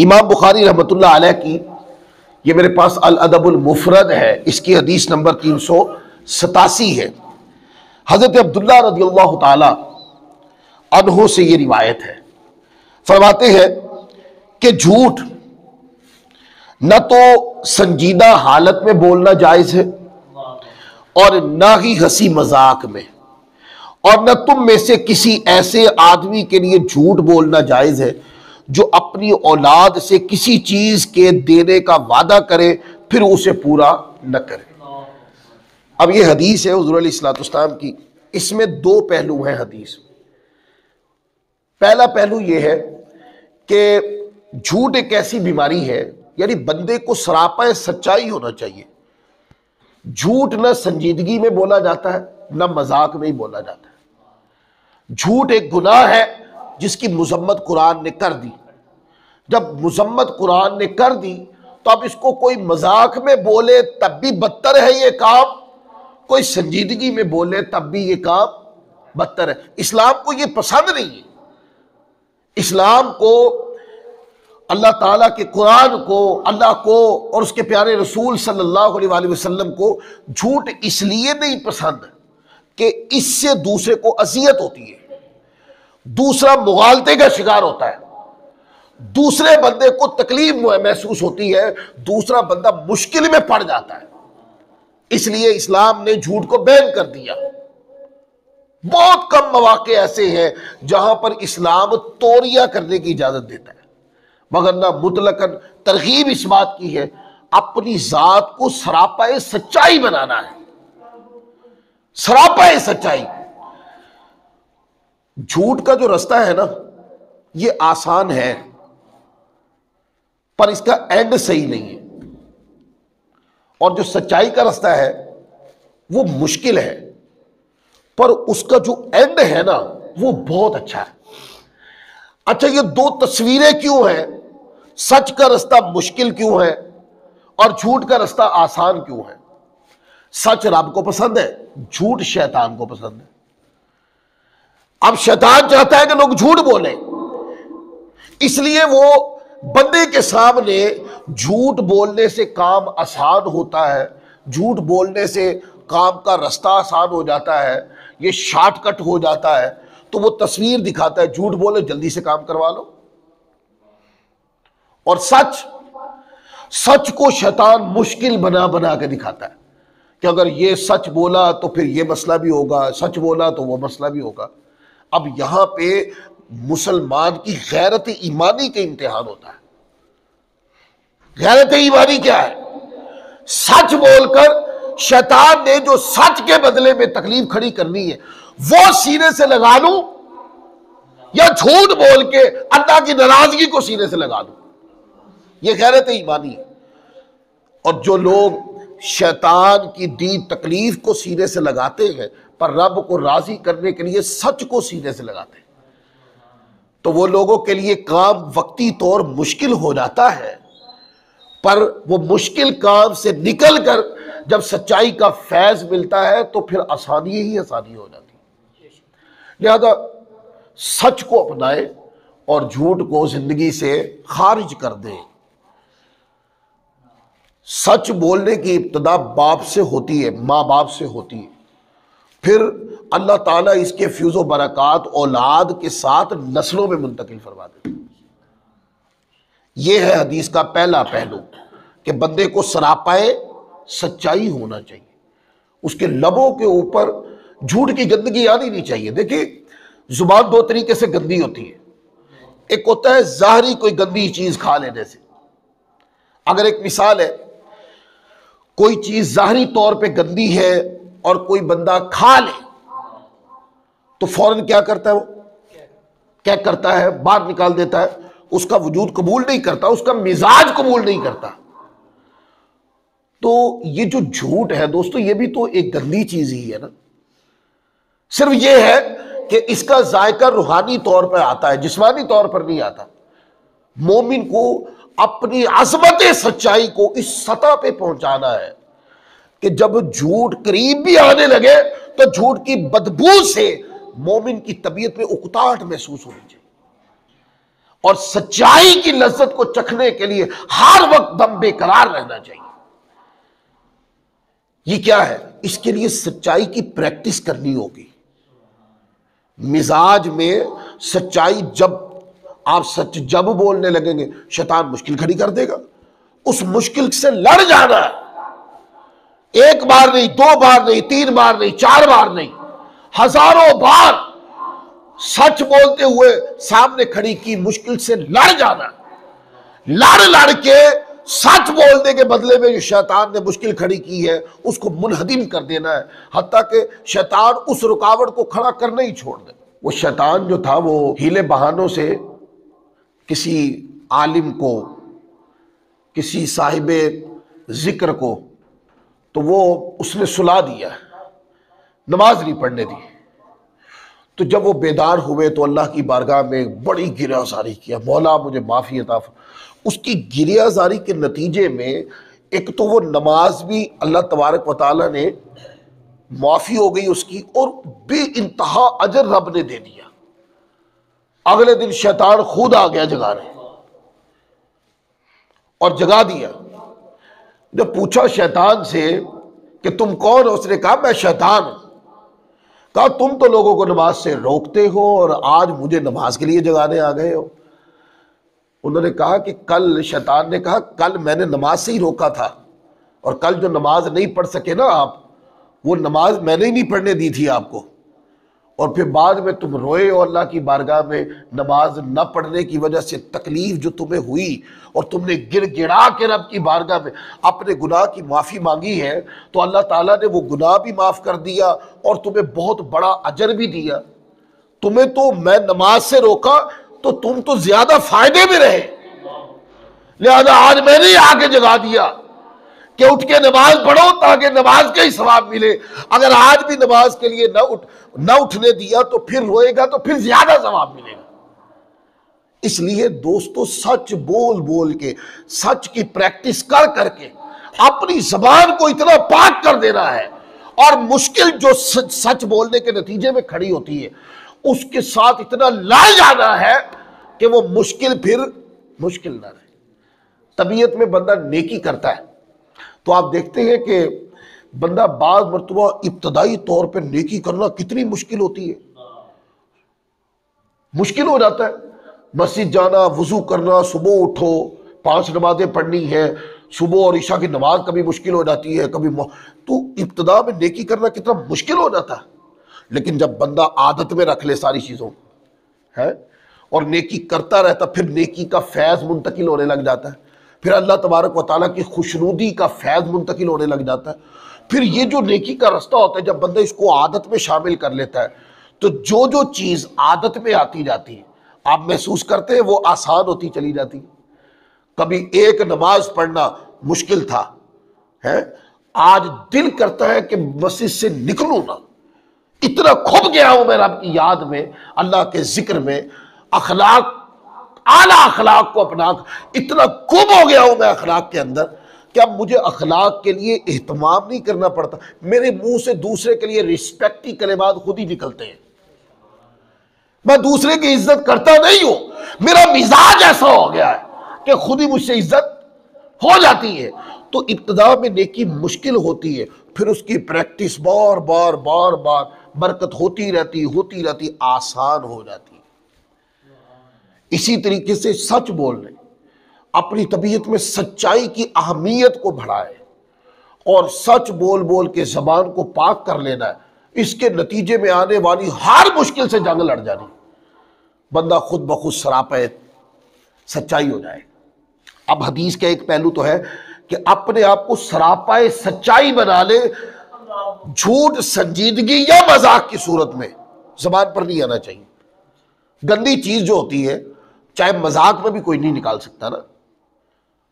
इमाम बुखारी रहमतुल्लाह अलैह की, ये मेरे पास अल अदबुल मुफरद है, इसकी हदीस नंबर 387 है। हजरत अब्दुल्लाह रदियल्लाहु ताला अन्हु से ये रिवायत है, फरमाते हैं कि झूठ न तो संजीदा हालत में बोलना जायज है और न ही हंसी मजाक में, और न तुम में से किसी ऐसे आदमी के लिए झूठ बोलना जायज है जो अपनी औलाद से किसी चीज के देने का वादा करे फिर उसे पूरा न करे। अब ये हदीस है हुज़ूर अलैहिस्सलाम की, इसमें दो पहलू हैं हदीस। पहला पहलू ये है कि झूठ एक ऐसी बीमारी है, यानी बंदे को सरापा सच्चाई होना चाहिए। झूठ न संजीदगी में बोला जाता है न मजाक में ही बोला जाता है। झूठ एक गुनाह है जिसकी मुजम्मत कुरान ने कर दी। जब मुजम्मत कुरान ने कर दी तो अब इसको कोई मजाक में बोले तब भी बदतर है ये काम, कोई संजीदगी में बोले तब भी ये काम बदतर है। इस्लाम को ये पसंद नहीं है। इस्लाम को, अल्लाह ताला के कुरान को, अल्लाह को और उसके प्यारे रसूल सल्लल्लाहु अलैहि वसल्लम को झूठ इसलिए नहीं पसंद कि इससे दूसरे को अजियत होती है, दूसरा मुगालते का शिकार होता है, दूसरे बंदे को तकलीफ महसूस होती है, दूसरा बंदा मुश्किल में पड़ जाता है। इसलिए इस्लाम ने झूठ को बैन कर दिया। बहुत कम मौके ऐसे हैं जहां पर इस्लाम तोरिया करने की इजाजत देता है, मगर ना मुतलकन तरगीब इस बात की है अपनी जात को सरापाए सच्चाई बनाना है। सरापाए सच्चाई। झूठ का जो रास्ता है ना, ये आसान है पर इसका एंड सही नहीं है, और जो सच्चाई का रास्ता है वो मुश्किल है पर उसका जो एंड है ना वो बहुत अच्छा है। अच्छा, ये दो तस्वीरें क्यों हैं? सच का रास्ता मुश्किल क्यों है और झूठ का रास्ता आसान क्यों है? सच रब को पसंद है, झूठ शैतान को पसंद है। अब शैतान चाहता है कि लोग झूठ बोलें, इसलिए वो बंदे के सामने झूठ बोलने से काम आसान होता है, झूठ बोलने से काम का रास्ता आसान हो जाता है, ये शॉर्टकट हो जाता है, तो वो तस्वीर दिखाता है झूठ बोलो जल्दी से काम करवा लो। और सच को शैतान मुश्किल बना बना के दिखाता है कि अगर ये सच बोला तो फिर ये मसला भी होगा, सच बोला तो वो मसला भी होगा। अब यहां पे मुसलमान की गैरत ईमानी के इम्तिहान होता है। गैरत ईमानी क्या है? सच बोलकर शैतान ने जो सच के बदले में तकलीफ खड़ी करनी है वो सीने से लगा लूं, या झूठ बोल के अल्लाह की नाराजगी को सीने से लगा लूं, ये गैरत ईमानी है। और जो लोग शैतान की दी तकलीफ को सीने से लगाते हैं पर रब को राजी करने के लिए सच को सीने से लगाते हैं, तो वो लोगों के लिए काम वक्ती तौर मुश्किल हो जाता है, पर वो मुश्किल काम से निकलकर जब सच्चाई का फैज मिलता है तो फिर आसानी ही आसानी हो जाती है। लिहाजा सच को अपनाएं और झूठ को जिंदगी से खारिज कर दें। सच बोलने की इब्तिदा बाप से होती है, माँ बाप से होती है, फिर अल्लाह ताला इसके फ्यूज व बरक़ात औलाद के साथ नस्लों में मुंतकिल फरमा देते। यह है हदीस का पहला पहलू कि बंदे को सरापाए सच्चाई होना चाहिए, उसके लबों के ऊपर झूठ की गंदगी आनी नहीं चाहिए। देखिए, जुबान दो तरीके से गंदी होती है। एक होता है ज़ाहरी कोई गंदी चीज खा लेने से। अगर एक मिसाल है, कोई चीज ज़ाहरी तौर पे गंदी है और कोई बंदा खा ले तो फौरन क्या करता है? वो क्या करता है? बाहर निकाल देता है, उसका वजूद कबूल नहीं करता, उसका मिजाज कबूल नहीं करता। तो ये जो झूठ है दोस्तों, ये भी तो एक गंदी चीज ही है ना। सिर्फ ये है कि इसका जायका रूहानी तौर पर आता है, जिस्मानी तौर पर नहीं आता। मोमिन को अपनी अज़मत सच्चाई को इस सतह पे पहुंचाना है कि जब झूठ करीब भी आने लगे तो झूठ की बदबू से मोमिन की तबीयत में उकताहट महसूस होनी चाहिए। और सच्चाई की लज्जत को चखने के लिए हर वक्त दम बेकरार रहना चाहिए। ये क्या है? इसके लिए सच्चाई की प्रैक्टिस करनी होगी। मिजाज में सच्चाई, जब आप सच जब बोलने लगेंगे, शैतान मुश्किल खड़ी कर देगा। उस मुश्किल से लड़ जाना है। एक बार नहीं, दो बार नहीं, तीन बार नहीं, चार बार नहीं, हजारों बार सच बोलते हुए सामने खड़ी की मुश्किल से लड़ जाना। लड़ लड़ के सच बोलने के बदले में जो शैतान ने मुश्किल खड़ी की है उसको मुनहदिम कर देना है, हत्ता कि शैतान उस रुकावट को खड़ा करना ही छोड़ दे। वो शैतान जो था वो हीले बहानों से किसी आलिम को, किसी साहिबे जिक्र को, तो वो उसने सुला दिया, नमाज नहीं पढ़ने दी। तो जब वो बेदार हुए तो अल्लाह की बारगाह में बड़ी गिरियाजारी किया, मौला मुझे माफ़ी अता फरमा। उसकी गिरियाजारी के नतीजे में एक तो वो नमाज भी अल्लाह तबारक व तआला ने माफ़ी हो गई उसकी, और बे इंतहा अजर रब ने दे दिया। अगले दिन शैतान खुद आ गया जगाने, और जगा दिया। जब पूछा शैतान से कि तुम कौन हो, उसने कहा मैं शैतान हूं। कहा तुम तो लोगों को नमाज से रोकते हो और आज मुझे नमाज के लिए जगाने आ गए हो। उन्होंने कहा कि कल, शैतान ने कहा कल मैंने नमाज से ही रोका था, और कल जो नमाज नहीं पढ़ सके ना आप, वो नमाज मैंने ही नहीं पढ़ने दी थी आपको, और फिर बाद में तुम रोए हो अल्लाह की बारगाह में नमाज न पढ़ने की वजह से तकलीफ जो तुम्हें हुई, और तुमने गिड़गिड़ा के रब की बारगाह में अपने गुनाह की माफ़ी मांगी है, तो अल्लाह ताला ने वो गुनाह भी माफ़ कर दिया और तुम्हें बहुत बड़ा अजर भी दिया। तुम्हें तो मैं नमाज से रोका तो तुम तो ज्यादा फायदे में रहे, लिहाजा आज मैंने आके जगा दिया कि उठ के नमाज पढ़ो ताकि नमाज का ही सवाब मिले। अगर आज भी नमाज के लिए न उठने दिया तो फिर रोएगा तो फिर ज्यादा सवाब मिलेगा। इसलिए दोस्तों, सच बोल बोल के, सच की प्रैक्टिस कर करके अपनी जबान को इतना पाक कर देना है, और मुश्किल जो सच बोलने के नतीजे में खड़ी होती है उसके साथ इतना लड़ जाना है कि वो मुश्किल फिर मुश्किल ना रहे। तबीयत में बंदा नेकी करता है तो आप देखते हैं कि बंदा बाज मरतबा इब्तदाई तौर पर नेकी करना कितनी मुश्किल होती है, मुश्किल हो जाता है। मस्जिद जाना, वजू करना, सुबह उठो, 5 नमाजें पढ़नी है, सुबह और ईशा की नमाज कभी मुश्किल हो जाती है, कभी तो इब्तदा में नेकी करना कितना मुश्किल हो जाता है। लेकिन जब बंदा आदत में रख ले सारी चीज़ों है और नेकी करता रहता, फिर नेकी का फैज़ मुंतकिल होने लग जाता है, फिर अल्लाह तबारक व तआला की खुशनुदी का फैज़ मुंतकिल होने लग जाता है। फिर ये जो नेकी का रास्ता होता है, जब बंदा इसको आदत में शामिल कर लेता है तो जो जो चीज़ आदत में आती जाती है आप महसूस करते हैं वो आसान होती चली जाती है। कभी एक नमाज पढ़ना मुश्किल था, है, आज दिल करता है कि मस्जिद से निकलूं ना, इतना खुब गया हूं मैं रब की याद में, अल्लाह के जिक्र में, अखलाक, आला अखलाक को अपना, इतना गुम हो गया हूं मैं अखलाक के अंदर कि अब मुझे अखलाक के लिए एहतमाम नहीं करना पड़ता। मेरे मुंह से दूसरे के लिए रिस्पेक्ट की कलिमात खुद ही निकलते हैं। मैं दूसरे की इज्जत करता नहीं हूं, मेरा मिजाज ऐसा हो गया है कि खुद ही मुझसे इज्जत हो जाती है। तो इब्तिदा में नेकी मुश्किल होती है, फिर उसकी प्रैक्टिस बार बार बार बार बरकत होती रहती आसान हो जाती है। इसी तरीके से सच बोलने, अपनी तबीयत में सच्चाई की अहमियत को बढ़ाए और सच बोल बोल के जबान को पाक कर लेना है। इसके नतीजे में आने वाली हर मुश्किल से जंग लड़ जानी, बंदा खुद ब खुद सरापे सच्चाई हो जाए। अब हदीस का एक पहलू तो है कि अपने आप को सरापाए सच्चाई बना ले, झूठ संजीदगी या मजाक की सूरत में जबान पर नहीं आना चाहिए। गंदी चीज जो होती है, चाहे मजाक में भी कोई नहीं निकाल सकता ना,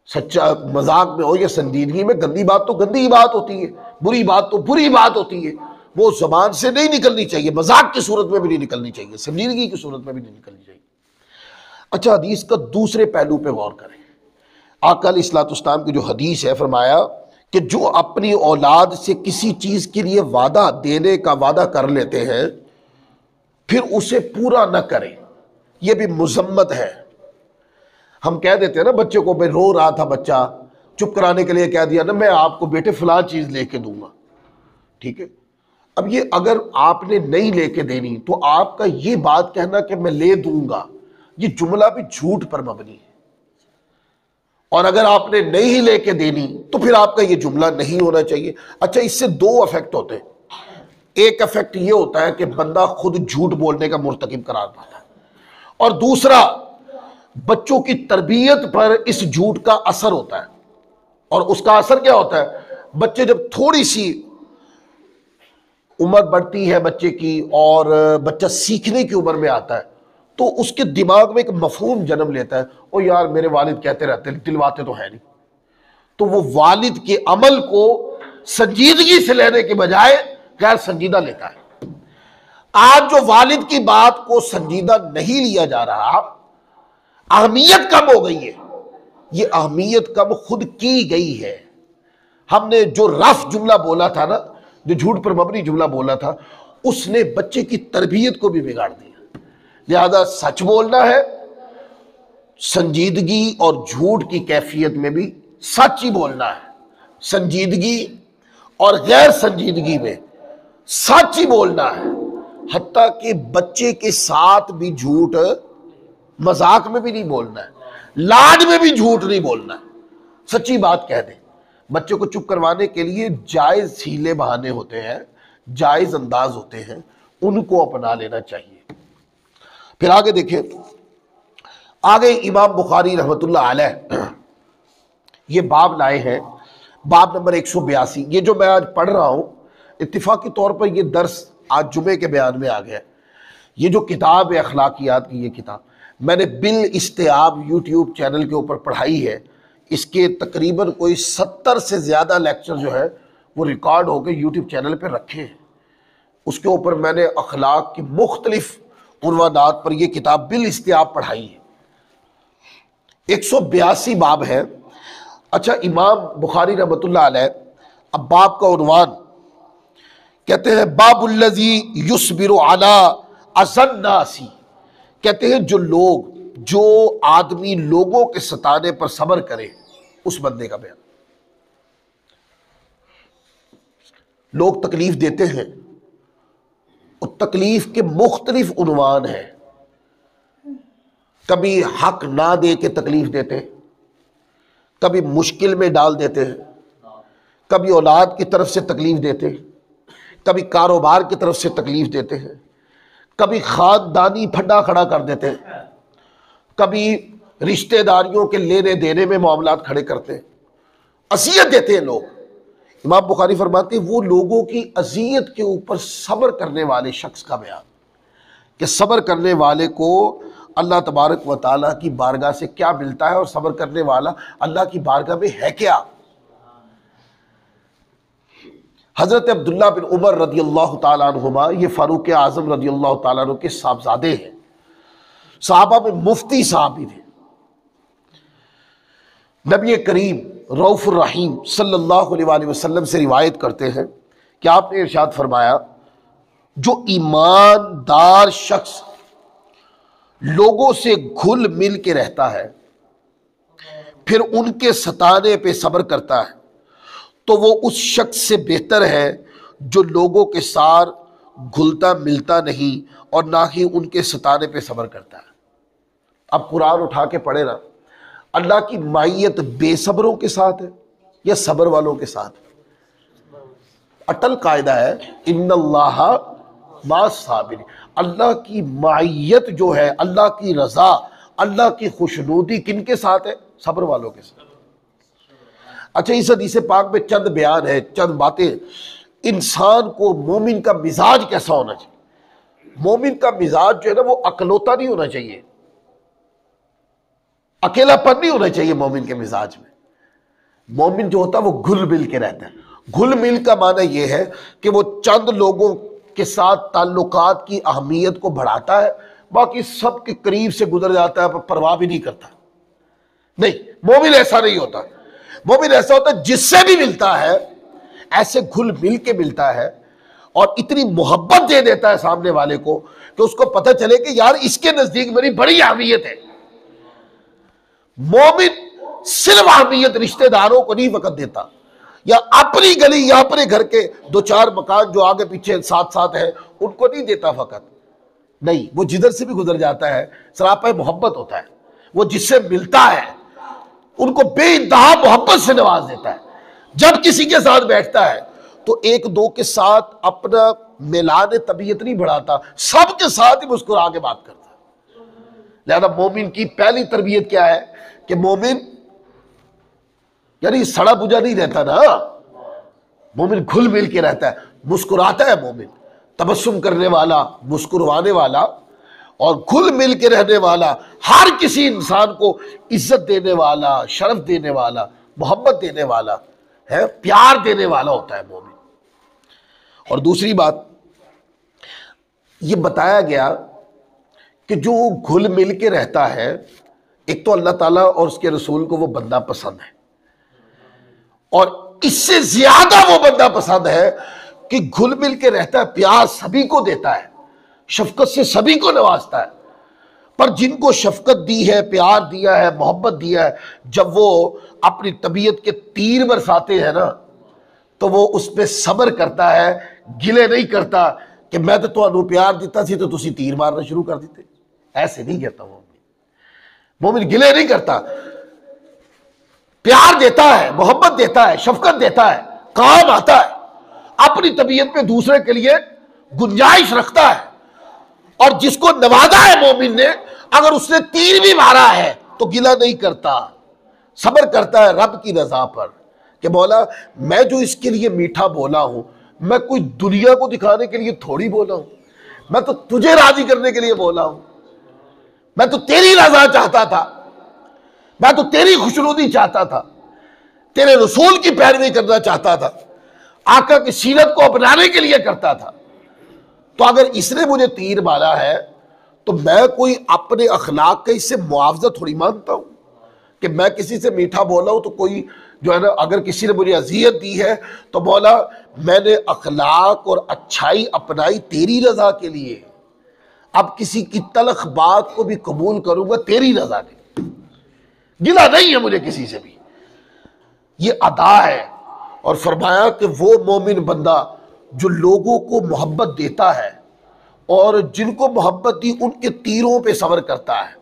सच्चा मजाक में हो या संजीदगी में, गंदी बात तो गंदी ही बात होती है, बुरी बात तो बुरी बात होती है, वो जबान से नहीं निकलनी चाहिए, मजाक की सूरत में भी नहीं निकलनी चाहिए, संजीदगी की सूरत में भी नहीं निकलनी चाहिए। अच्छा, हदीस का दूसरे पहलू पे गौर करें। आका अलैहिस्सलाम की जो हदीस है, फरमाया कि जो अपनी औलाद से किसी चीज के लिए वादा देने का वादा कर लेते हैं फिर उसे पूरा न करें, यह भी मुजम्मत है, हम कह देते हैं ना बच्चे को, भाई रो रहा था बच्चा, चुप कराने के लिए कह दिया ना, मैं आपको बेटे फलां चीज लेके दूंगा, ठीक है। अब ये अगर आपने नहीं लेके देनी तो आपका ये बात कहना कि मैं ले दूंगा, ये जुमला भी झूठ पर मबनी है। और अगर आपने नहीं लेके देनी तो फिर आपका ये जुमला नहीं होना चाहिए। अच्छा, इससे दो इफेक्ट होते हैं। एक इफेक्ट ये होता है कि बंदा खुद झूठ बोलने का मुर्तकिब करार पाता है, और दूसरा बच्चों की तरबियत पर इस झूठ का असर होता है। और उसका असर क्या होता है, बच्चे जब थोड़ी सी उम्र बढ़ती है बच्चे की और बच्चा सीखने की उम्र में आता है, तो उसके दिमाग में एक मफहूम जन्म लेता है, ओ यार मेरे वालिद कहते रहते, दिलवाते तो है नहीं। तो वो वालिद के अमल को संजीदगी से लेने के बजाय गैर संजीदा लेता है। आज जो वालिद की बात को संजीदा नहीं लिया जा रहा, अहमियत कम हो गई है। ये अहमियत कम खुद की गई है। हमने जो रफ जुमला बोला था ना, जो झूठ पर मबनी जुमला बोला था, उसने बच्चे की तरबियत को भी बिगाड़ दिया। लिहाजा सच बोलना है, संजीदगी और झूठ की कैफियत में भी सच ही बोलना है। संजीदगी और गैर संजीदगी में सच ही बोलना है। हत्ता कि बच्चे के साथ भी झूठ, मजाक में भी नहीं बोलना है, लाड में भी झूठ नहीं बोलना है, सच्ची बात कह दे। बच्चे को चुप करवाने के लिए जायज हीले बहाने होते हैं, जायज अंदाज होते हैं, उनको अपना लेना चाहिए। फिर आगे देखें, आगे इमाम बुखारी रहमतुल्लाह अलैह ये बाब लाए हैं, बाब नंबर 182। ये जो मैं आज पढ़ रहा हूं, इत्तिफाकी तौर पर ये दर्स आज जुमे के बयान में आ गया। ये जो किताब है अखलाकियात की, ये किताब मैंने बिल इस्तेआब यूट्यूब चैनल के ऊपर पढ़ाई है। इसके तकरीबन कोई 70 से ज़्यादा लेक्चर जो है वो रिकॉर्ड होकर यूट्यूब चैनल पर रखे हैं। उसके ऊपर मैंने अखलाक की मुख्तलिफ उन्वानात पर यह किताब बिल इस्तेआब पढ़ाई है। 182 बाब है। अच्छा, इमाम बुखारी रहमतुल्लाह अलैह अब बाब का उन्वान कहते हैं, बाबुल्लज़ी युस्बिरु अला अज़न्नासी। कहते हैं जो आदमी लोगों के सताने पर सब्र करे, उस बंदे का बयान। लोग तकलीफ देते हैं, और तकलीफ के मुख्तलिफ उन्वान हैं। कभी हक ना दे के तकलीफ देते हैं, कभी मुश्किल में डाल देते हैं, कभी औलाद की तरफ से तकलीफ देते हैं, कभी कारोबार की तरफ से तकलीफ देते हैं, कभी खानदानी फड्डा खड़ा कर देते हैं, कभी रिश्तेदारियों के लेने देने में मामलात खड़े करते हैं, अज़ियत देते हैं लोग। इमाम बुखारी फरमाते हैं, वो लोगों की अज़ियत के ऊपर सब्र करने वाले शख्स का बयान, कि सब्र करने वाले को अल्लाह तबारक व तआला की बारगाह से क्या मिलता है, और सब्र करने वाला अल्लाह की बारगाह में है क्या। हज़रत अब्दुल्ला बिन उमर रदियल्लाहु ताला अन्हुमा, ये फारूक आज़म रदियल्लाहु ताला अन्हु के साहबजादे हैं, सहाबा में मुफ्ती साहब भी थे। नबी करीम रऊफ़ुर रहीम सल्लल्लाहु अलैहि वसल्लम से रिवायत करते हैं कि आपने इरशाद फरमाया, जो ईमानदार शख्स लोगों से घुल मिल के रहता है, फिर उनके सताने पे सब्र करता है, तो वो उस शख्स से बेहतर है जो लोगों के साथ घुलता मिलता नहीं और ना ही उनके सताने पे सब्र करता है। अब कुरान उठा के पढ़े ना, अल्लाह की माइयत बेसब्रों के साथ है या सब्र वालों के साथ? अटल कायदा है, इन्नल्लाह मास साबिरीन। अल्लाह की माइयत जो है, अल्लाह की रजा, अल्लाह की खुशनूदी किन के साथ है? सब्र वालों के साथ। अच्छा, इस हदीस पाक में चंद बयान है, चंद बातें। इंसान को मोमिन का मिजाज कैसा होना चाहिए? मोमिन का मिजाज जो है ना, वो अकलौता नहीं होना चाहिए, अकेलापन नहीं होना चाहिए मोमिन के मिजाज में। मोमिन जो होता है वो घुल मिल के रहता है। घुल मिल का माना यह है कि वो चंद लोगों के साथ ताल्लुकात की अहमियत को बढ़ाता है, बाकी सब के करीब से गुजर जाता है, परवाह भी नहीं करता। नहीं, मोमिन ऐसा नहीं होता। मोमिन ऐसा होता है जिससे भी मिलता है ऐसे घुल मिल के मिलता है, और इतनी मोहब्बत दे देता है सामने वाले को कि उसको पता चले कि यार इसके नजदीक मेरी बड़ी अहमियत है। मोमिन सिर्फ अहमियत रिश्तेदारों को नहीं वक्त देता, या अपनी गली या अपने घर के दो चार मकान जो आगे पीछे साथ साथ है उनको नहीं देता फकत, नहीं, वो जिधर से भी गुजर जाता है सरापा मोहब्बत होता है, वो जिससे मिलता है उनको बेइंतहा मोहब्बत से नवाज देता है। जब किसी के साथ बैठता है तो एक दो के साथ अपना मिलान तबीयत नहीं बढ़ाता, सबके साथ ही मुस्कुरा के बात करता है। लिहाजा मोमिन की पहली तरबियत क्या है कि मोमिन यानी सड़ा बुझा नहीं रहता ना, मोमिन घुल मिल के रहता है, मुस्कुराता है मोमिन, तबस्सुम करने वाला, मुस्कुराने वाला और घुल मिल के रहने वाला, हर किसी इंसान को इज्जत देने वाला, शर्फ देने वाला, मोहब्बत देने वाला है, प्यार देने वाला होता है मोमिन। और दूसरी बात ये बताया गया कि जो घुल मिल के रहता है, एक तो अल्लाह ताला और उसके रसूल को वो बंदा पसंद है, और इससे ज्यादा वो बंदा पसंद है कि घुल मिल के रहता है, प्यार सभी को देता है, शफकत से सभी को नवाजता है। पर जिनको शफकत दी है, प्यार दिया है, मोहब्बत दिया है, जब वो अपनी तबीयत के तीर बरसाते हैं ना, तो वो उस पर सब्र करता है, गिले नहीं करता कि मैं तो तुहानू प्यार दिता सी तो तुसी तीर मारना शुरू कर देते, ऐसे नहीं कहता मोमिन गिले नहीं करता, प्यार देता है, मोहब्बत देता है, शफकत देता है, काम आता है, अपनी तबीयत में दूसरे के लिए गुंजाइश रखता है। और जिसको नवाजा है मोमिन ने, अगर उसने तीर भी मारा है तो गिला नहीं करता, सब्र करता है रब की रजा पर कि मौला मैं जो इसके लिए मीठा बोला हूं, मैं कोई दुनिया को दिखाने के लिए थोड़ी बोला हूं, मैं तो तुझे राजी करने के लिए बोला हूं, मैं तो तेरी रजा चाहता था, मैं तो तेरी खुशनुदी चाहता था, तेरे रसूल की पैरवी करना चाहता था, आका की सीरत को अपनाने के लिए करता था। तो अगर इसने मुझे तीर मारा है तो मैं कोई अपने अखलाक का इससे मुआवजा थोड़ी मांगता हूं कि मैं किसी से मीठा बोला हूं तो कोई जो है ना, अगर किसी ने मुझे अजियत दी है तो मौला मैंने अखलाक और अच्छाई अपनाई तेरी रजा के लिए, अब किसी की तलख बात को भी कबूल करूंगा तेरी रजा के, गिला नहीं है मुझे किसी से भी। ये अदा है। और फरमाया कि वो मोमिन बंदा जो लोगों को मोहब्बत देता है और जिनको मोहब्बत दी उनके तीरों पे सब्र करता है,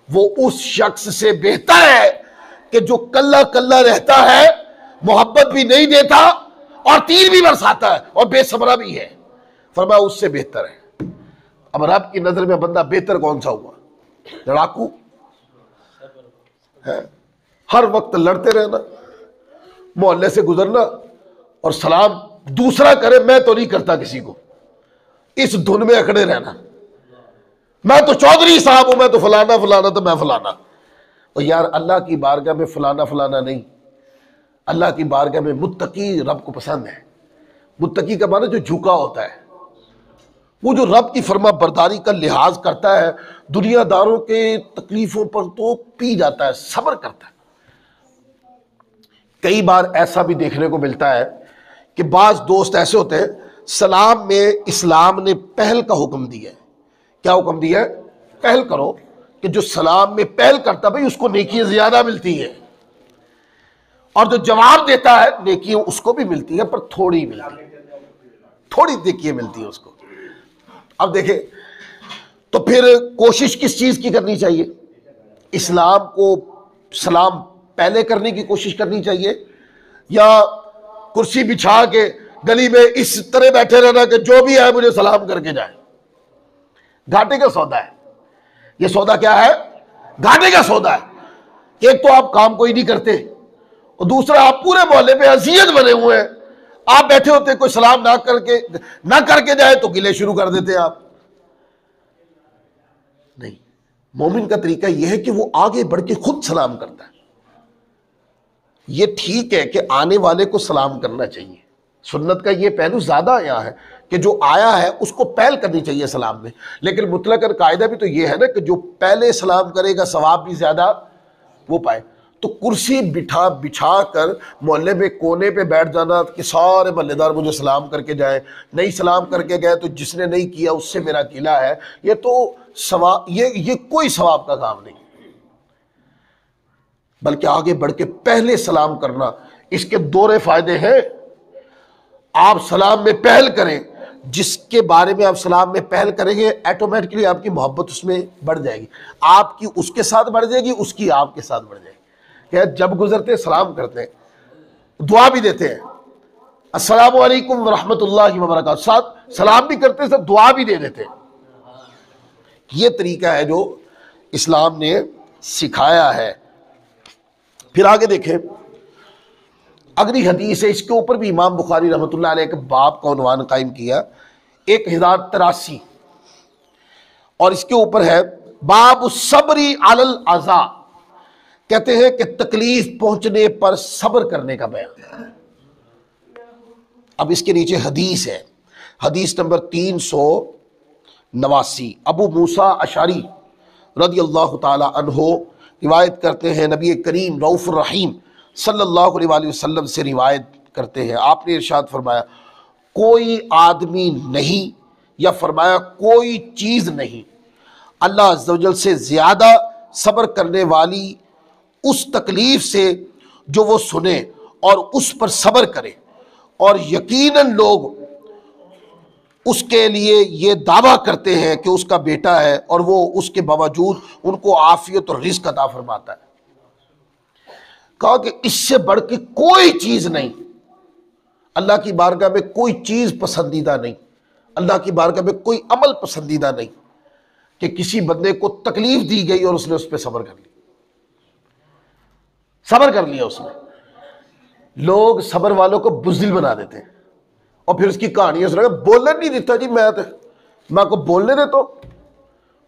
वो उस शख्स से बेहतर है कि जो कल्ला कल्ला रहता है, मोहब्बत भी नहीं देता और तीर भी बरसाता है और बेसब्रा भी है। फरमाया उससे बेहतर है। अब रब की नजर में बंदा बेहतर कौन सा हुआ? लड़ाकू है, हर वक्त लड़ते रहना, मोहल्ले से गुजरना और सलाम दूसरा करे, मैं तो नहीं करता किसी को, इस धुन में अकड़े रहना, मैं तो चौधरी साहब हूं, मैं तो फलाना फलाना, तो मैं फलाना। और यार अल्लाह की बारगाह में फलाना फलाना नहीं, अल्लाह की बारगाह में मुत्तकी रब को पसंद है। मुत्तकी का माना जो झुका होता है, वो जो रब की फरमा बरदारी का लिहाज करता है, दुनियादारों के तकलीफों पर तो पी जाता है, सब्र करता है। कई बार ऐसा भी देखने को मिलता है कि बाज दोस्त ऐसे होते हैं, सलाम में इस्लाम ने पहल का हुक्म दिया है। क्या हुक्म दिया है? पहल करो, कि जो सलाम में पहल करता भाई उसको नेकियां ज्यादा मिलती है, और जो जवाब देता है नेकियां उसको भी मिलती है, पर थोड़ी मिलती है, थोड़ी नेकियां मिलती है उसको। अब देखें तो फिर कोशिश किस चीज की करनी चाहिए? इस्लाम को सलाम पहले करने की कोशिश करनी चाहिए, या कुर्सी बिछा के गली में इस तरह बैठे रहना कि जो भी है मुझे सलाम करके जाए? घाटे का सौदा है ये। सौदा क्या है? घाटे का सौदा है। एक तो आप काम कोई नहीं करते, और दूसरा आप पूरे मोहल्ले में अजियत बने हुए हैं, आप बैठे होते, कोई सलाम ना करके जाए तो गिले शुरू कर देते आप। नहीं, मोमिन का तरीका यह है कि वो आगे बढ़ के खुद सलाम करता है। ये ठीक है कि आने वाले को सलाम करना चाहिए, सुन्नत का ये पहलू ज्यादा आया है कि जो आया है उसको पहल करनी चाहिए सलाम में, लेकिन मुतलकन कायदा भी तो ये है ना कि जो पहले सलाम करेगा सवाब भी ज्यादा वो पाए। तो कुर्सी बिछा कर मोहल्ले में कोने पे बैठ जाना कि सारे मोहल्लेदार मुझे सलाम करके जाए, नहीं सलाम करके गए तो जिसने नहीं किया उससे मेरा गिला है, ये तो सवाब, ये कोई सवाब का काम नहीं। बल्कि आगे बढ़ के पहले सलाम करना, इसके दोहरे फायदे हैं। आप सलाम में पहल करें, जिसके बारे में आप सलाम में पहल करेंगे ऑटोमेटिकली आपकी मोहब्बत उसमें बढ़ जाएगी, आपकी उसके साथ बढ़ जाएगी, उसकी आपके साथ बढ़ जाएगी। क्या जब गुजरते सलाम करते हैं, दुआ भी देते हैं, अस्सलामु अलैकुम व रहमतुल्लाहि व बरकातहू, साथ सलाम भी करते हैं, साथ दुआ भी दे देते हैं। ये तरीका है जो इस्लाम ने सिखाया है। फिर आगे देखें, अगली हदीस है, इसके ऊपर भी इमाम बुखारी रहमतुल्लाह अलैह के बाब का उन्वान कायम किया 1083, और इसके ऊपर है बाब सब्री अलल अज़ा, कहते हैं कि तकलीफ पहुंचने पर सब्र करने का बयान। अब इसके नीचे हदीस है, हदीस नंबर 389, अबू मूसा अशारी रदियल्लाहु ताला अन्हो रिवायत करते हैं, नबी करीम रऊफ़ुर रहीम सल्लल्लाहु अलैहि वसल्लम से रिवायत करते हैं, आपने इरशाद फरमाया, कोई आदमी नहीं, या फरमाया कोई चीज़ नहीं अल्लाह अज़्ज़ व जल से ज़्यादा सब्र करने वाली उस तकलीफ़ से जो वो सुने और उस पर सब्र करे, और यकीनन लोग उसके लिए ये दावा करते हैं कि उसका बेटा है और वो उसके बावजूद उनको आफियत और रिज़्क़ अता फरमाता है। कहा कि इससे बढ़ के कोई चीज़ नहीं, अल्लाह की बारगाह में कोई चीज़ पसंदीदा नहीं, अल्लाह की बारगाह में कोई अमल पसंदीदा नहीं कि किसी बंदे को तकलीफ दी गई और उसने उस पर सब्र कर लिया, सब्र कर लिया उसने। लोग सब्र वालों को बुज़दिल बना देते हैं और फिर उसकी कहानियां सुना, बोलने नहीं देता जी, मैं को बोलने दे, तो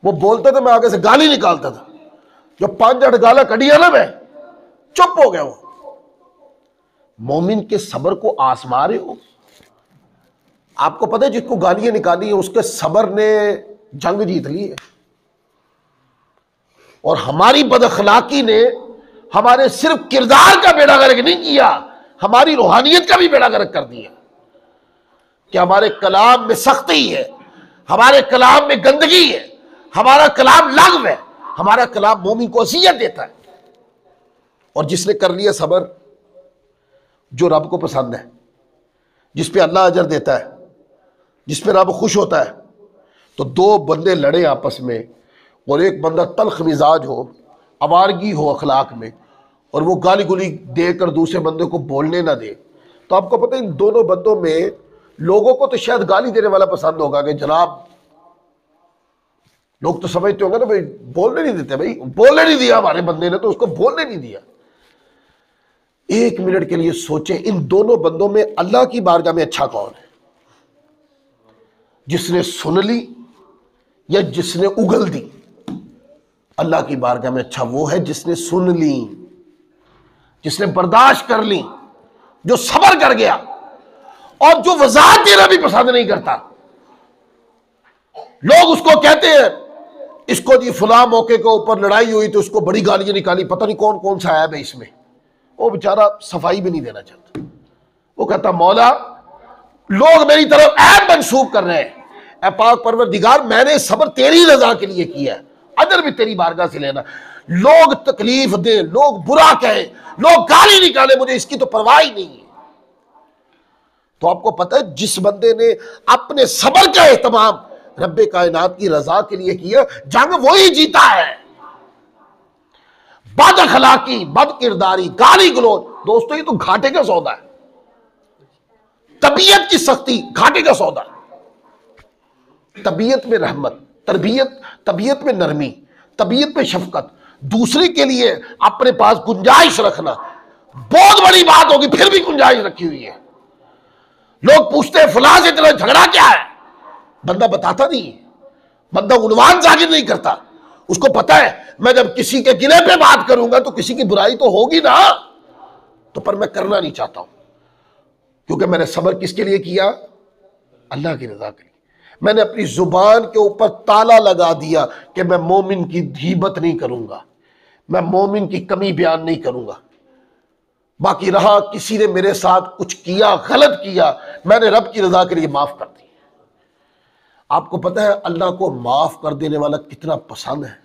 वो बोलता था, मैं आगे से गाली निकालता था, जो 5-8 गाला कढ़िया ना, मैं चुप हो गया। वो मोमिन के सब्र को आसमा रहे हो। आपको पता है जिसको गालियां निकाली है उसके सब्र ने जंग जीत ली है, और हमारी बदअखलाकी ने हमारे सिर्फ किरदार का बेड़ा गर्क नहीं किया, हमारी रूहानियत का भी बेड़ा गर्क कर दिया कि हमारे कलाम में सख्ती है, हमारे कलाम में गंदगी है, हमारा कलाम लग़्व है, हमारा कलाम मोमिन को अज़ियत देता है। और जिसने कर लिया सब्र, जो रब को पसंद है, जिस पे अल्लाह अजर देता है, जिस पे रब खुश होता है, तो दो बंदे लड़े आपस में और एक बंदा तल्ख मिजाज हो, आवारगी हो अखलाक में, और वो गाली गुली देकर दूसरे बंदे को बोलने ना दे, तो आपको पता है इन दोनों बंदों में लोगों को तो शायद गाली देने वाला पसंद होगा कि जनाब, लोग तो समझते होंगे ना भाई बोलने नहीं देते, भाई बोलने नहीं दिया हमारे बंदे ने, तो उसको बोलने नहीं दिया। एक मिनट के लिए सोचें, इन दोनों बंदों में अल्लाह की बारगाह में अच्छा कौन है? जिसने सुन ली या जिसने उगल दी? अल्लाह की बारगाह में अच्छा वो है जिसने सुन ली, जिसने बर्दाश्त कर ली, जो सब्र कर गया, और जो वजाहत देना भी पसंद नहीं करता। लोग उसको कहते हैं, इसको जी फला मौके के ऊपर लड़ाई हुई तो उसको बड़ी गालियां निकाली, पता नहीं कौन कौन सा ऐब है इसमें, वो बेचारा सफाई भी नहीं देना चाहता। वो कहता, मौला लोग मेरी तरफ ऐब मंसूब कर रहे हैं, ऐ पाक परवरदिगार मैंने सब्र तेरी रजा के लिए किया है, अजर भी तेरी बारगाह से लेना। लोग तकलीफ दे, लोग बुरा कहे, लोग गाली निकाले, मुझे इसकी तो परवाह ही नहीं है। तो आपको पता है जिस बंदे ने अपने सब्र का एहतमाम रब्बे कायनात की रजा के लिए किया, जंग वही जीता है। बद अखलाकी, बद किरदारी, गाली गलौज, दोस्तों ये तो घाटे का सौदा है। तबीयत की सख्ती घाटे का सौदा है। तबीयत में रहमत, तबीयत में नरमी, तबीयत में शफकत, दूसरे के लिए अपने पास गुंजाइश रखना बहुत बड़ी बात होगी, फिर भी गुंजाइश रखी हुई है। लोग पूछते हैं फलां से तेरा झगड़ा क्या है, बंदा बताता नहीं है, बंदा उन्वान जाहिर नहीं करता। उसको पता है मैं जब किसी के गिले पे बात करूंगा तो किसी की बुराई तो होगी ना, तो पर मैं करना नहीं चाहता हूं, क्योंकि मैंने सब्र किसके लिए किया? अल्लाह की रजा के लिए। मैंने अपनी जुबान के ऊपर ताला लगा दिया कि मैं मोमिन की गीबत नहीं करूंगा, मैं मोमिन की कमी बयान नहीं करूंगा। बाकी रहा किसी ने मेरे साथ कुछ किया, गलत किया, मैंने रब की रजा के लिए माफ कर दी। आपको पता है अल्लाह को माफ कर देने वाला कितना पसंद है?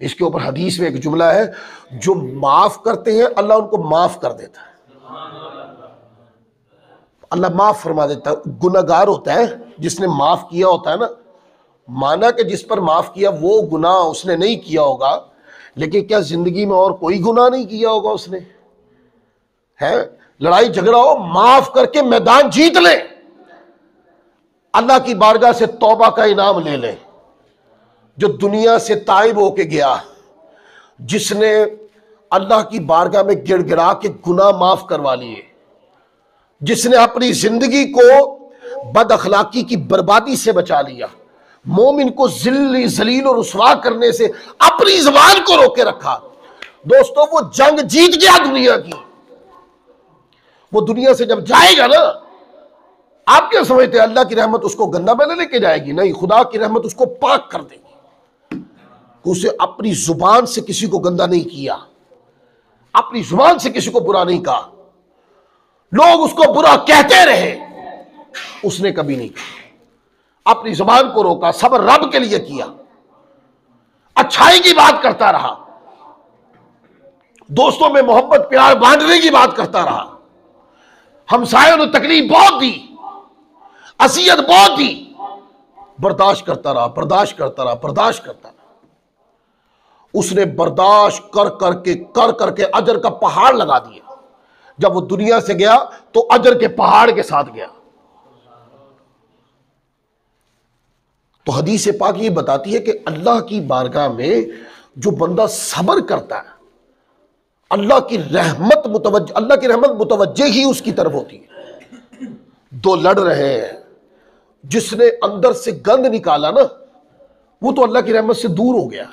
इसके ऊपर हदीस में एक जुमला है, जो माफ करते हैं अल्लाह उनको माफ कर देता है, अल्लाह माफ फरमा देता है। गुनाहगार होता है जिसने माफ किया होता है ना, माना कि जिस पर माफ किया वो गुनाह उसने नहीं किया होगा, लेकिन क्या जिंदगी में और कोई गुनाह नहीं किया होगा उसने? है लड़ाई झगड़ा हो, माफ करके मैदान जीत ले, अल्लाह की बारगाह से तौबा का इनाम ले ले। जो दुनिया से ताइब होके गया, जिसने अल्लाह की बारगाह में गिड़गिड़ा के गुनाह माफ करवा लिए, जिसने अपनी जिंदगी को बद अखलाकी की बर्बादी से बचा लिया, मोमिन को जलील और रुसवा करने से अपनी जुबान को रोके रखा, दोस्तों वो जंग जीत गया दुनिया की। वो दुनिया से जब जाएगा ना, आप क्या समझते हैं अल्लाह की रहमत उसको गंदा में लेके जाएगी? नहीं, खुदा की रहमत उसको पाक कर देगी। उसे अपनी जुबान से किसी को गंदा नहीं किया, अपनी जुबान से किसी को बुरा नहीं कहा, लोग उसको बुरा कहते रहे, उसने कभी नहीं किया, अपनी जुबान को रोका, सब्र रब के लिए किया, अच्छाई की बात करता रहा, दोस्तों में मोहब्बत प्यार बांटने की बात करता रहा, हमसायों ने तकलीफ बहुत दी, असियत बहुत दी, बर्दाश्त करता रहा, बर्दाश्त करता रहा, बर्दाश्त करता रहा। उसने बर्दाश्त कर करके अजर का पहाड़ लगा दिया। जब वो दुनिया से गया तो अजर के पहाड़ के साथ गया। तो हदीस पाक ये बताती है कि अल्लाह की बारगाह में जो बंदा सब्र करता है, अल्लाह की रहमत मुतवज्जे ही उसकी तरफ होती है। दो लड़ रहे हैं, जिसने अंदर से गंद निकाला ना, वो तो अल्लाह की रहमत से दूर हो गया,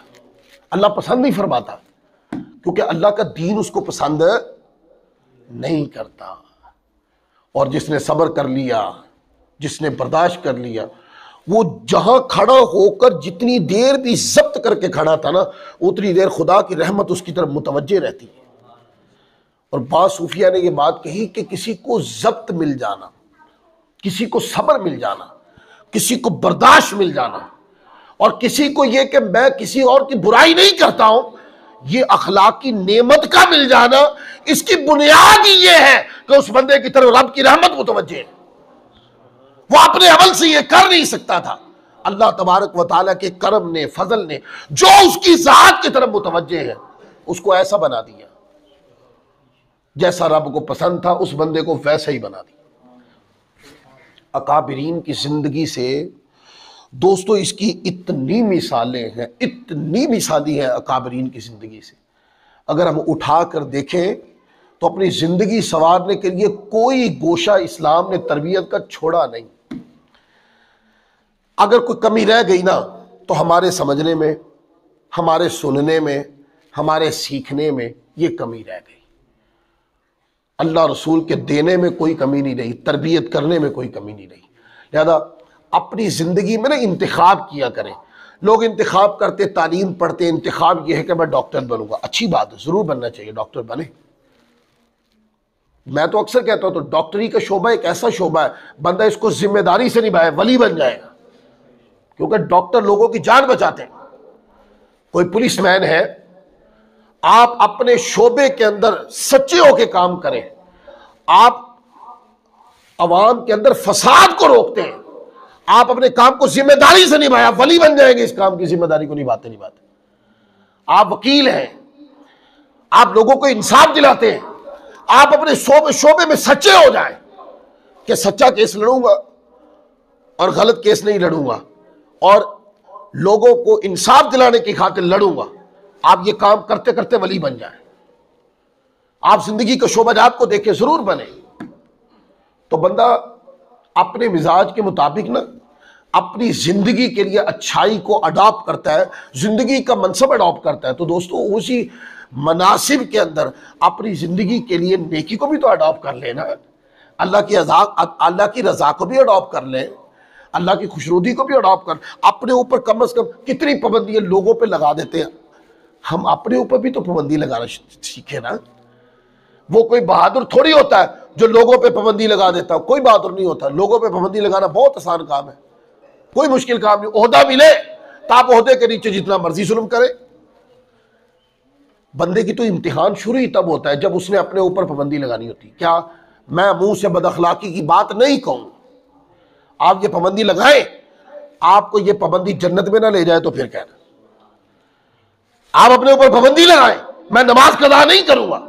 अल्लाह पसंद नहीं फरमाता, क्योंकि अल्लाह का दीन उसको पसंद नहीं करता। और जिसने सब्र कर लिया, जिसने बर्दाश्त कर लिया, वो जहां खड़ा होकर जितनी देर भी जब्त करके खड़ा था ना, उतनी देर खुदा की रहमत उसकी तरफ मुतवज्जे रहती है। और बाद सूफिया ने ये बात कही कि किसी को जब्त मिल जाना, किसी को सब्र मिल जाना, किसी को बर्दाश्त मिल जाना, और किसी को यह कि मैं किसी और की बुराई नहीं करता हूं, ये अखलाक की नेमत का मिल जाना, इसकी बुनियाद ही यह है कि उस बंदे की तरफ रब की रहमत मुतवज्जे है। वो अपने अमल से यह कर नहीं सकता था, अल्लाह तबारक व तआला के करम ने, फजल ने, जो उसकी जात की तरफ मुतवज्जे है, उसको ऐसा बना दिया जैसा रब को पसंद था, उस बंदे को वैसा ही बना दिया। अकाबिरीन की जिंदगी से दोस्तों इसकी इतनी मिसालें हैं, इतनी मिसालें हैं अकाबरीन की ज़िंदगी से। अगर हम उठा कर देखें तो अपनी ज़िंदगी संवारने के लिए कोई गोशा इस्लाम ने तरबियत का छोड़ा नहीं। अगर कोई कमी रह गई ना, तो हमारे समझने में, हमारे सुनने में, हमारे सीखने में ये कमी रह गई। अल्लाह रसूल के देने में कोई कमी नहीं रही, तरबियत करने में कोई कमी नहीं रही। लिहाजा अपनी ज़िंदगी में ना इंतखाब किया करें। लोग इंतखाब करते, तालीम पढ़ते, इंतखाब यह है कि मैं डॉक्टर बनूंगा। अच्छी बात है, ज़रूर बनना चाहिए, डॉक्टर बने। मैं तो अक्सर कहता हूँ, तो डॉक्टरी का शोबा एक ऐसा शोबा है, बंदा इसको जिम्मेदारी से निभाए, वली बन जाएगा, क्योंकि डॉक्टर लोगों की जान बचाते हैं। कोई पुलिसमैन है, आप अपने शोबे के अंदर सच्चे होकर काम करें, आप अवाम के अंदर फसाद को रोकते हैं, आप अपने काम को जिम्मेदारी से निभाया, वली बन जाएंगे इस काम की जिम्मेदारी को निभाते निभाते। आप वकील हैं, आप लोगों को इंसाफ दिलाते हैं, आप अपने शोबे में सच्चे हो जाएं कि सच्चा केस लड़ूंगा और गलत केस नहीं लड़ूंगा, और लोगों को इंसाफ दिलाने की खातिर लड़ूंगा। आप ये काम करते करते वली बन जाएं। आप जिंदगी के शोबाजात को देखें, जरूर बने। तो बंदा अपने मिजाज के मुताबिक ना अपनी जिंदगी के लिए अच्छाई को अडॉप्ट करता है, जिंदगी का मनसब अडॉप्ट करता है। तो दोस्तों उसी मनासिब के अंदर अपनी जिंदगी के लिए नेकी को भी तो अडॉप्ट कर लेना, अल्लाह की रजा को भी अडॉप्ट कर लें, अल्लाह की खुशनुदी को भी अडॉप्ट कर। अपने ऊपर कम से कम कितनी पाबंदियां लोगों पे लगा देते हैं, हम अपने ऊपर भी तो पाबंदी लगाना सीखे ना। वो कोई बहादुर थोड़ी होता है जो लोगों पे पाबंदी लगा देता है, कोई बहादुर नहीं होता। लोगों पे पाबंदी लगाना बहुत आसान काम है, कोई मुश्किल काम नहीं। ओहदा मिले तो आप ओहदे के नीचे जितना मर्जी जुल्म करें, बंदे की तो इम्तिहान शुरू ही तब होता है जब उसने अपने ऊपर पाबंदी लगानी होती है। क्या मैं मुंह से बदअखलाकी की बात नहीं कहूँ, आप ये पाबंदी लगाएं, आपको ये पाबंदी जन्नत में ना ले जाए तो फिर कहना। आप अपने ऊपर पाबंदी लगाएं, मैं नमाज कदा नहीं करूंगा,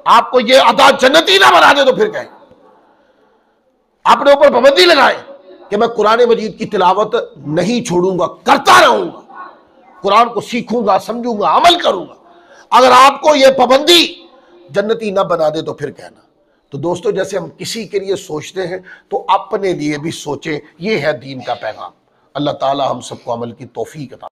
आपको ये अदा जन्नती ना बना दे तो फिर कहें। अपने ऊपर पाबंदी लगाएं कि मैं कुरान मजीद की तिलावत नहीं छोड़ूंगा, करता रहूंगा, कुरान को सीखूंगा, समझूंगा, अमल करूंगा, अगर आपको यह पाबंदी जन्नती ना बना दे तो फिर कहना। तो दोस्तों, जैसे हम किसी के लिए सोचते हैं तो अपने लिए भी सोचें। यह है दीन का पैगाम। अल्लाह ताला हम सबको अमल की तौफीक अता